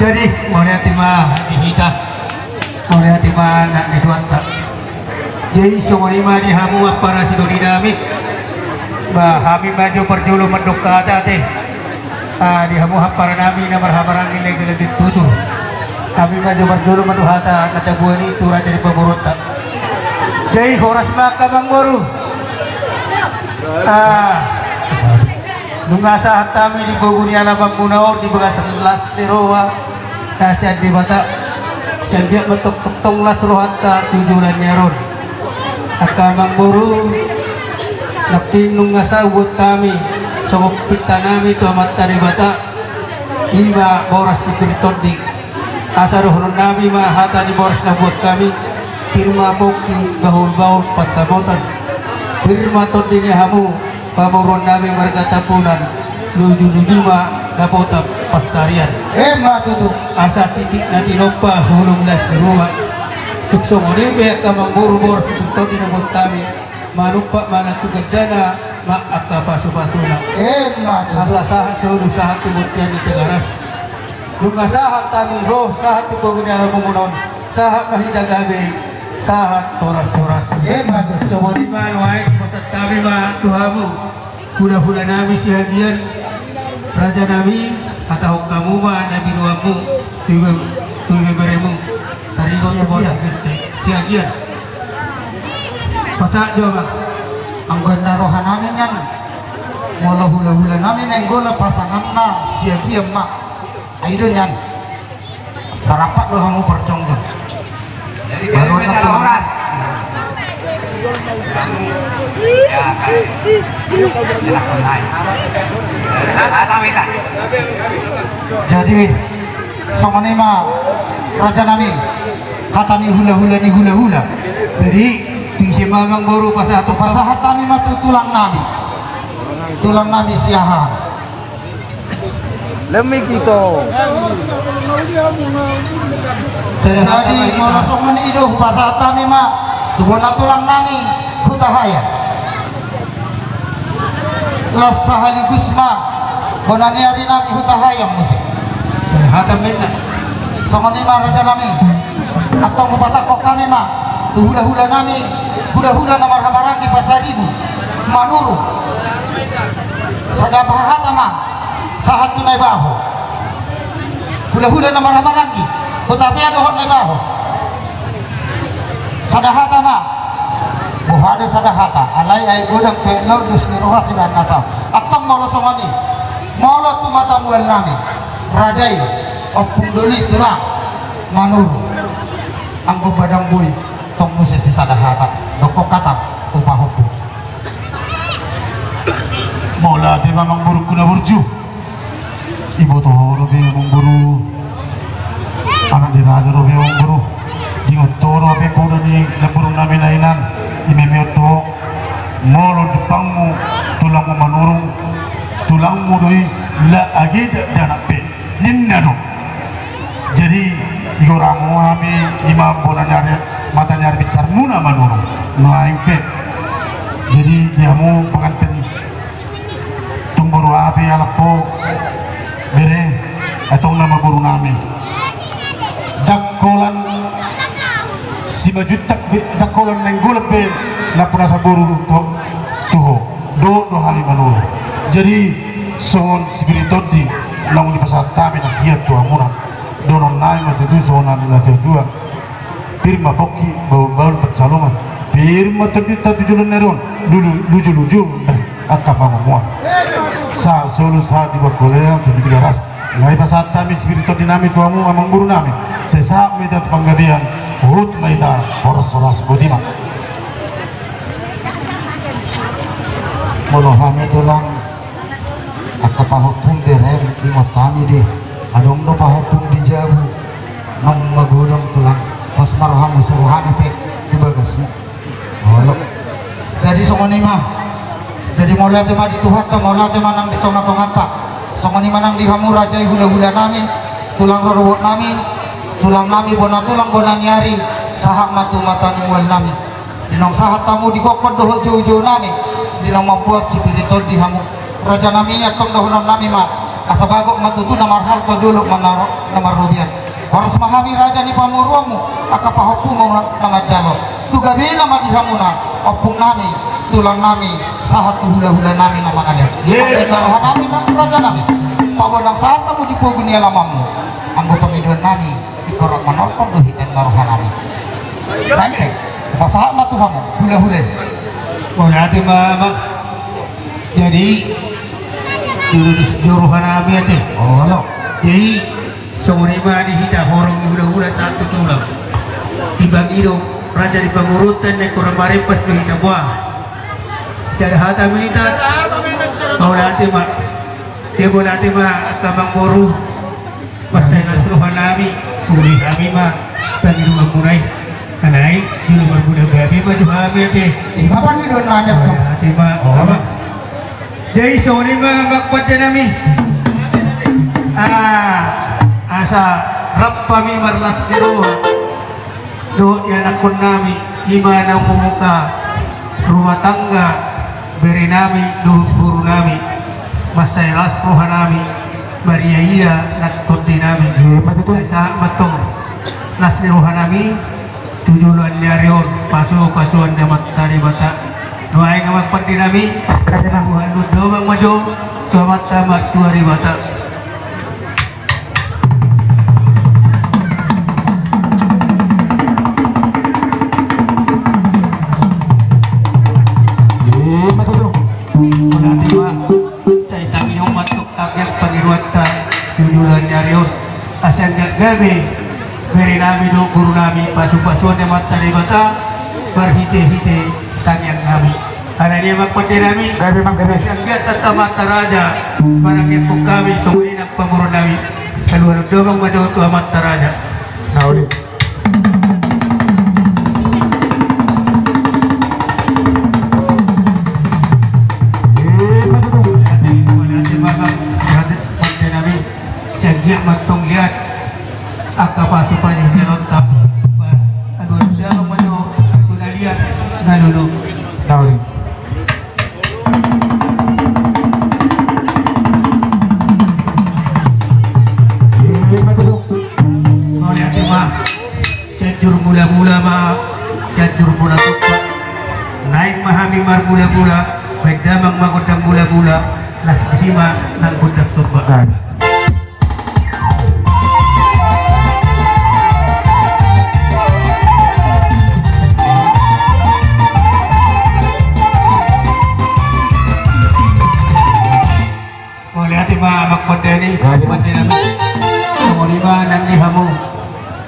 Jadi mana timah dihita, mana timah nak dituata. Jadi semua lima di hamu para situ dinamik. Bah kami maju perjulu menduk ke atas teh. Di hamu para nabi nomor hamarang ini lagi tutur. Kami maju perjulu menduk hata kata buah ini turun jadi pemurut. Jadi horas maka bang boru. Nungasa hatami di boguni alam bangkunaor di bekas las terowa kasihan di bata sejak betuk tong las rohata tujuan nyaron akamang buru nakin nungasa buat kami sokop kita nami tu amat tadi bata iba boras spiriton di asaruh nami mah hata di boras na buat kami firma boki bahul pasabotan firma ton dini hamu pamurun nami mereka tapunan luju ma dapota pasarian tutu asa titik nanti nopa hulung las di rumah tukso ngoni be kamang buru-buru situ di nabot kami manupa mana tugadana ma akapa supasuna asa sahat suruh sahat tibutian di tegaras lunga sahat kami roh sahat tibutian memunon sahat mahidagabe sahat toras-toras semua di mana waik pasat kami ma tuhamu hula-hula nami sihagian raja nami atau kamu ma nabi nuamu tuwe beremu tarigo tubola sihagian pasak jawab ang ganda rohan namin yan mula hula-hula namin ang gola pasangan na sihagian ma ay doon yan sarapat doon mo percong doon baru na oras jadi sama nema raja nami kata ni hula-hula ni hula-hula jadi tinggi mamang baru pasah kami matu tulang nami siaha lemik itu jadi kalau sama ni hidup pasah kami mah tulang nami hutahaya las sahaligus ma bonani ari nami hutahaya musik hatam minna sama ni ma raja nami atau mupatakok kami ma tu hula-hula nami hula-hula nomor hamarangi pasaribu manuru sadabah hatama sahat tunai baho hula-hula nomor hamarangi tetapi ada hot nai baho sadahata ma buhada sadahata alai ai godang te laudus ni rohasi ban nasa atam molo somani molo tu mata mual nami rajai opung doli tulang manuru anggo badang boy tong musisi sadahata dokok katam tu pahopu mola te mamang buru kuna burju ibu to robe mamang buru anak di raja robe mamang buru dingot toro pe podo ni leburu namin nainan imemioto molo jepangmu tulangmu manurung tulangmu doi la agida dana pe ninnano jadi igoramu ami imam bonan nyari mata nyari bicar muna manurung naing pe jadi diamu pengantin tumburu api alapo bere etong nama buru nami dakolan si majutak dakolan nenggulep be na puna saburu tuho do hali manuru jadi songon spiritual di lamun di pasar kami nak hiat tu amuna donon nai matu tu sonan na dua firma boki bau percaloman firma terdita tujuan neron luju akapa ngomong sa solo sa di bakolera tu tiga ras ngai pasar kami spiritual dinami tu amu amang guru nami sesa mita panggabian hut maita horas bodima molohame tulang akapahopung derem kimotani de adong do pahopung di jabu nang magudang tulang pas marham suruhan pe tibagasmu olok jadi songoni mah jadi mola tema di tuhat ta mola tema nang di tonga-tonga ta songoni manang di hamu raja hula-hula nami tulang rorowot nami tulang nami bona nyari sahak matu mata mual nami dinong sahat tamu di kokot doh jauh-jauh nami dinong membuat spiritual di hamu raja nami atong doh nami mah asa bagok matutu namar harto dulu namar rubian harus mahami raja ni pamuruamu aka pahopumo nama jalo tugabi nama dihamuna opung nami tulang nami sahat hula-hula nami nama alia naruhan nami raja nami pabonang saat kamu dipuguni alamamu anggo pengiduan nami ikorak manortor dohitan naruhan nami nanti pasahat matuhamu hula-hula Oh nanti mama jadi juruhan kami aja. oh lo Jadi sore mah dihita horong hula-hula satu tulang. Dibagi dong raja di pengurutan yang kurang maripas dihita buah. Secara hata minta. Oh nanti mah dia boleh nanti mah kamang boru. Pasal nasruhan kami, pulih kami mah bagi rumah mulai. Kanai di luar budak gabi mah juga kami aja. bapak ni doon manap to Nanti mah apa? Jadi sore mah makpat nami. Asa rap kami marlas diro. Do anak pun nami gimana memuka rumah tangga beri nami do guru nami masairas rohan nami Maria iya natot di nami. Sa matong las di rohan nami tujuan nyarion pasuan damat tari bata doa yang amat pati nami Tuhan domang maju selamat tamat 2 bata nanti mah saya tangi umat tuktak yang pengirwata tujuan nyarion asal gak gabe beri nami do guru nami pasuan yang mata di bata berhite-hite tangyang nami karena dia makpati nami sanggat tata mata raja parang ipok kami sumuli ng pamuro nami kaluan domang madaw tua mata raja nauli matong lihat aka pasukan yang lontak aduh dalam madu kuna lihat nalulu nauli mau lihat mah sejur mula-mula mah sejur mula tukpak naik mahami mar mula-mula baik damang magodang mula-mula las bisima nang budak surba makpadani makpadani kemudian nang dihamu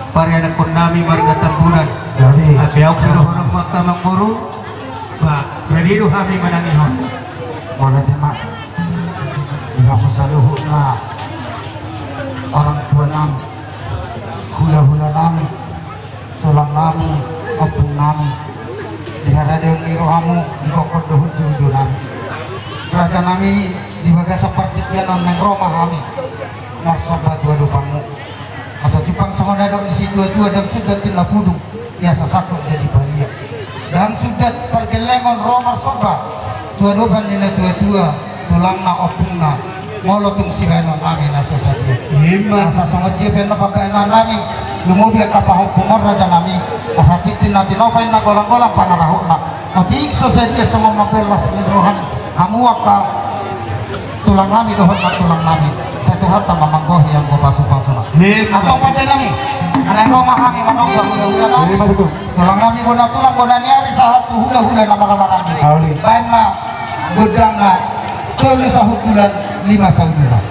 para anak pun nami marga tambunan tapi aku sudah orang makamang boru ba jadi do kami manangihon wala tema aku saluhut na orang tua nami hula-hula nami tulang nami opung nami dihara deung nirohamu dikokot dohut juju nami raja nami dibaga seperti tianan neng Roma kami marsobat dua dupamu masa Jepang sama dadok di situ dan sudah tinla pudung ya sasakut jadi balia dan sudah pergelengon Roma soba tua dupan dina tua tulang na opung na molotung sirenon nami nasa sadia masa sama jepen na pagkainan nami lumubi ang kapahupumor raja nami asa titin natin opay na golang-golang pangarahok na matik so sadia sa mga mapelas rohani hamuak ka tulang nami dohot na tulang nami satu hatta mamanggohi yang pasu-pasu na atau pada nami alang Roma kami manong hula-hula nami tulang nami bona tulang bona niari sahat hula-hula na makamarami bayan na gudang na 3 sahut bulan 5 sahut bulan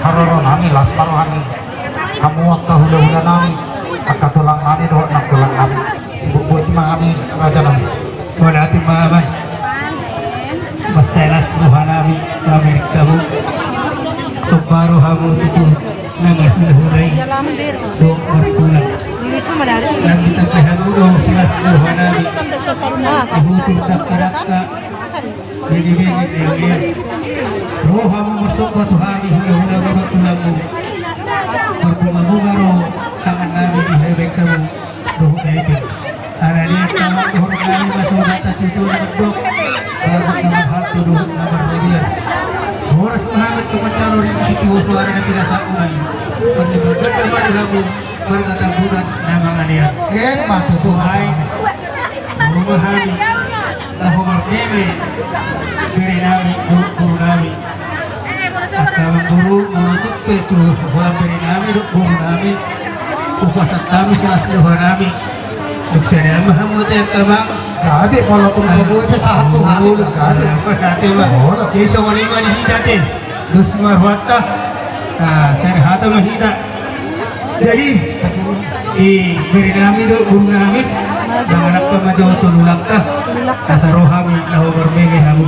haroro nami lasmaro hani hamuak kahula-hula nami akka tulang nami doa nak tulang nami sibuk buat kami raja nami wala ating maamay masalas buhanami Amerika mo subaro hamo tutu nangahunahuray do markulang nang ditapay hamo do silas buhanami ihutul dakka bini-bini tiyangir roha mo marsukwa tuhami hula-hula mo tulang mo berbunga-bunga ro tangan namin ihebek kamu doh ebek ana dia tawag doh nami masuk data cucu nagdok bago naman hatu doh naman rubian oras Muhammad kemencalo rin isikiwo suara na pinasakunay panibagat naman kamu berkatambunan namang anian matutuhay rumahami lahumar meme beri nami guru nami Akawang guru menutup itu walang beri nami guru nami upasat kami silas luha nami duksanya mahamud yang kamang gade kalau tum sebuah itu satu hari gade kate ba iso wani mani hidate dus marwata saya hata mahida jadi beri nami guru nami jangan nak majo tululak ta kasarohami lahu bermeme hamu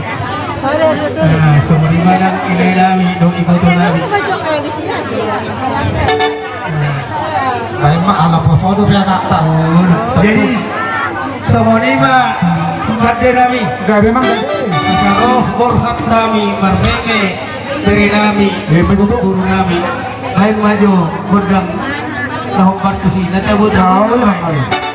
semua di mana ilai nami dong ibu tu nami lain mah ala posodo pe anak tahun jadi semua ni mah gade nami gade memang gade kalau hormat nami bermeme beri nami guru nami lain maju godang tahu batu sih nanti buat apa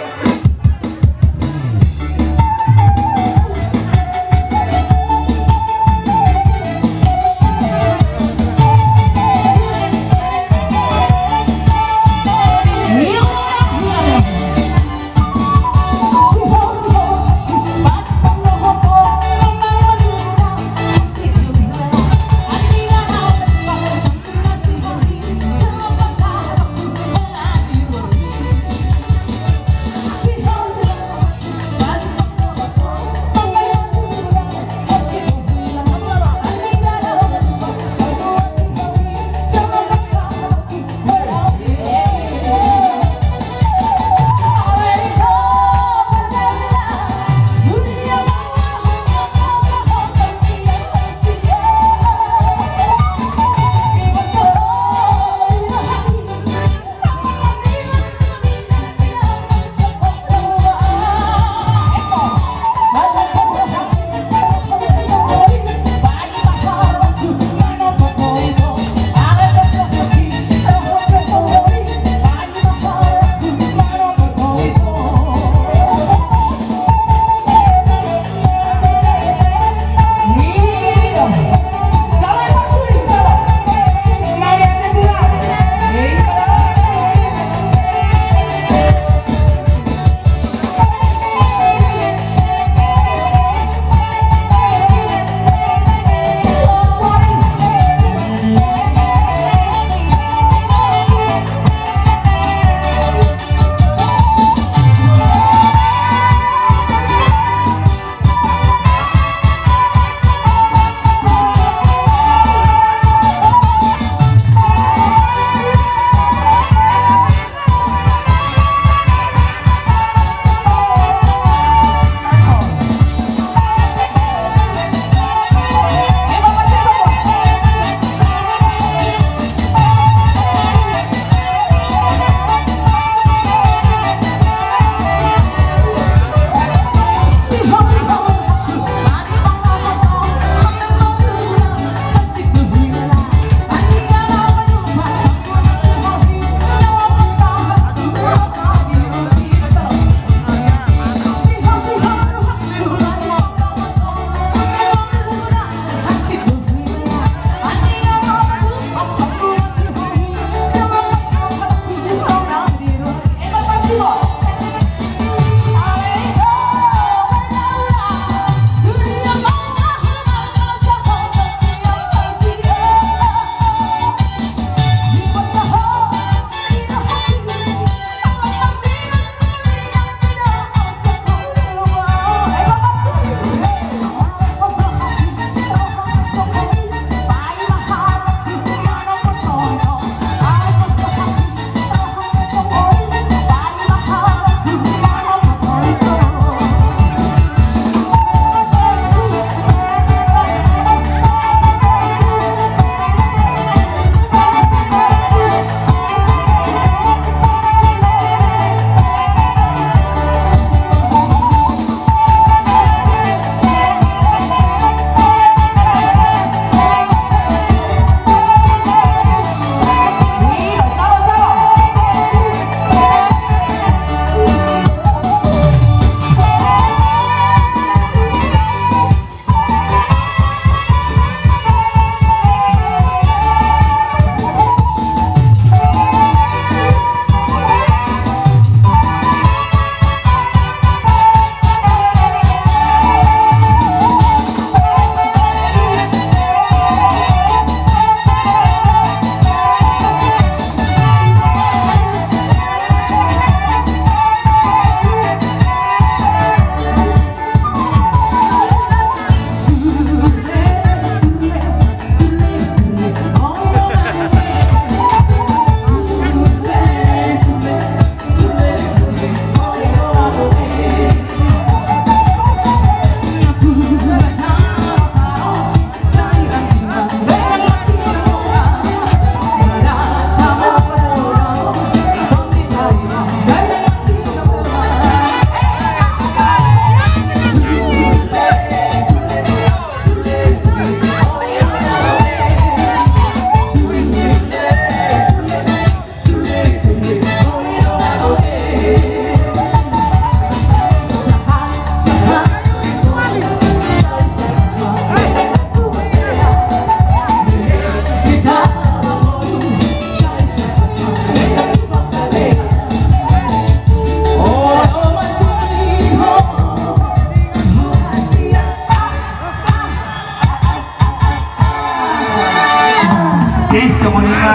Yes, sa mga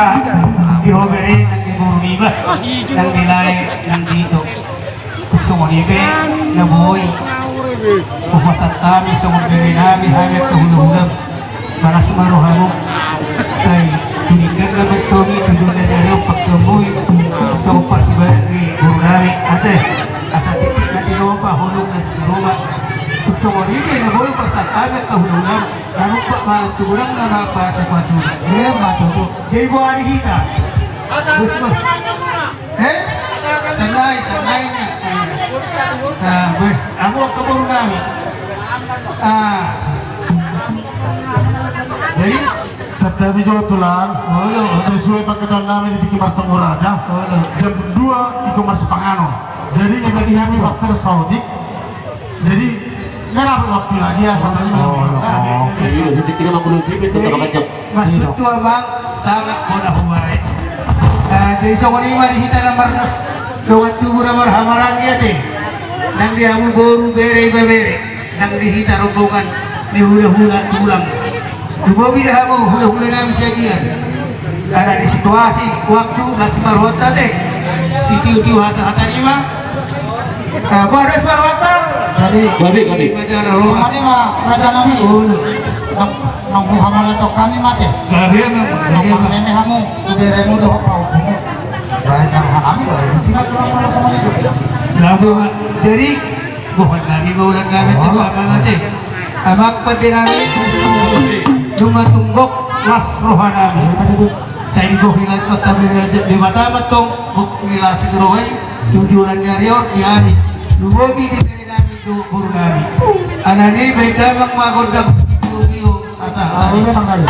ihobere ng iburniba ng nilay ng dito. Sa mga na buhay. Upasat kami sa mga binami hamit kahulog-hulog para sumaruhan mo sa tuninggan na magtungi tujuan na rin pagkamuhi sa upasibahan ni guru namin ate at sa titik na tinawa pa hulog na sinuruma sa mga na buhay upasat kami kahulog-hulog ano pa malang tulang na mapasa-pasura Iya, matuto. jay buhari hita sanay na ako ang kaburo namin jadi Sa tabi jo tulang, sesuai pagkatan namin di Kimartong Raja. Jam 2 iko mas pangano. Jadi ibagi kami waktu Saudi. Jadi kenapa waktu aja sampai Hindi tidak makulong sipit ito kapatid. Mas tua bang sangat mudah huwai. Jadi sokoni mari kita nomor dongat tubuh nomor hamarang ya deh. Nang dia mu boru bere nang dihita rombongan ni hula-hula tulang. Dumawi hamu hula-hula namin siya karena di situasi waktu nasi marwata deh. Si tiu-tiu hata-hata lima. Baris marwata. Jadi Majalah semani mah raja nami. Nang buhamala to kami mate. Gabi memang. Nang meme hamu beremu doh pau. Baik nang kami baru cuma mala sama itu. Gabi jadi bukan nabi maulan nabi coba mangate. Amak pati nabi dumatunggok las roha nabi. Saya digohilat mata di mata matong ngilas rohay tujuan nyarior diami. Lumogi di nabi do guru nabi. Anani beda bang magodam itu asa. Ini memang kali.